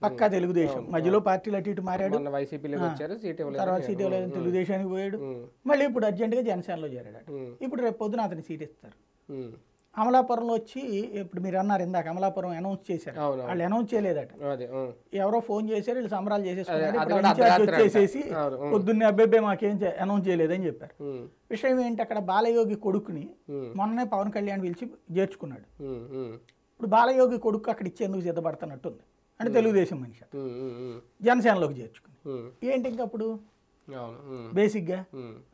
పక్కా తెలుగుదేశం. మధ్యలో పార్టీలు అటు ఇటు మారాడు, తర్వాత సీట్ ఇవ్వలేదని తెలుగుదేశానికి పోయాడు, మళ్ళీ ఇప్పుడు అర్జెంటుగా జనసేనలో చేరాడు. ఇప్పుడు రేపు పొద్దున అతని సీట్ ఇస్తారు. అమలాపురంలో వచ్చి ఇప్పుడు మీరు అన్నారు ఇందాక అమలాపురం అనౌన్స్ చేశారు, వాళ్ళు అనౌన్స్ చేయలేదట, ఎవరో ఫోన్ చేశారు, వీళ్ళు సంబరాలు చేసేసుకున్నారు, వచ్చేసేసి పొద్దున్నే అబ్బాయి మాకేం అనౌన్స్ చేయలేదని చెప్పారు. విషయం ఏంటి, అక్కడ బాలయోగి కొడుకుని మొన్నే పవన్ కళ్యాణ్ పిలిచి చేర్చుకున్నాడు. ఇప్పుడు బాలయోగి కొడుకు అక్కడ ఇచ్చేందుకు సిద్ధపడుతున్నట్టుంది, అంటే తెలుగుదేశం మనిషి జనసేనలోకి చేర్చుకుని ఏంటి ఇంకా అప్పుడు బేసిక్గా.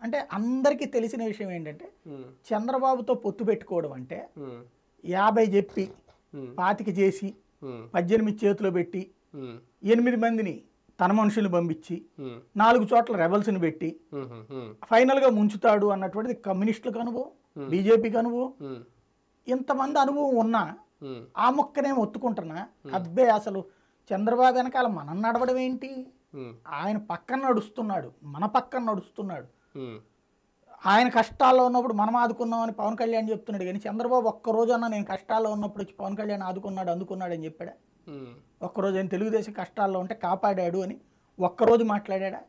అంటే అందరికీ తెలిసిన విషయం ఏంటంటే చంద్రబాబుతో పొత్తు పెట్టుకోవడం అంటే 50 చెప్పి 25 చేసి 18 చేతిలో పెట్టి 8 మందిని తన మనుషుల్ని పంపించి 4 చోట్ల రెబల్స్ని పెట్టి ఫైనల్గా ముంచుతాడు అన్నటువంటిది కమ్యూనిస్టులకు అనుభవం, బీజేపీకి అనుభవం. ఇంతమంది అనుభవం ఉన్నా ఆ మొక్కనే ఒత్తుకుంటున్నా, అబ్బే అసలు చంద్రబాబు వెనకాల మనం నడవడం ఏంటి, ఆయన పక్కన నడుస్తున్నాడు, మన పక్కన నడుస్తున్నాడు, ఆయన కష్టాల్లో ఉన్నప్పుడు మనం ఆదుకున్నామని పవన్ కళ్యాణ్ చెప్తున్నాడు. కానీ చంద్రబాబు ఒక్కరోజన్నా నేను కష్టాల్లో ఉన్నప్పుడు వచ్చి పవన్ కళ్యాణ్ ఆదుకున్నాడు అందుకున్నాడు అని చెప్పాడా? ఒక్కరోజు ఆయన తెలుగుదేశం కష్టాల్లో ఉంటే కాపాడాడు అని ఒక్కరోజు మాట్లాడా?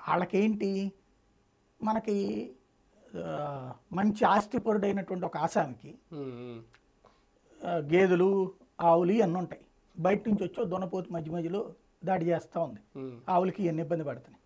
వాళ్ళకేంటి, మనకి మంచి ఆస్తిపరుడైనటువంటి ఒక ఆసామికి గేదెలు ఆవులు అన్నీ ఉంటాయి, బయట నుంచి వచ్చి దున్నపోతు మధ్య మధ్యలో దాడి చేస్తూ ఉంది, ఆవులకి ఎన్ని ఇబ్బంది పడుతున్నాయి.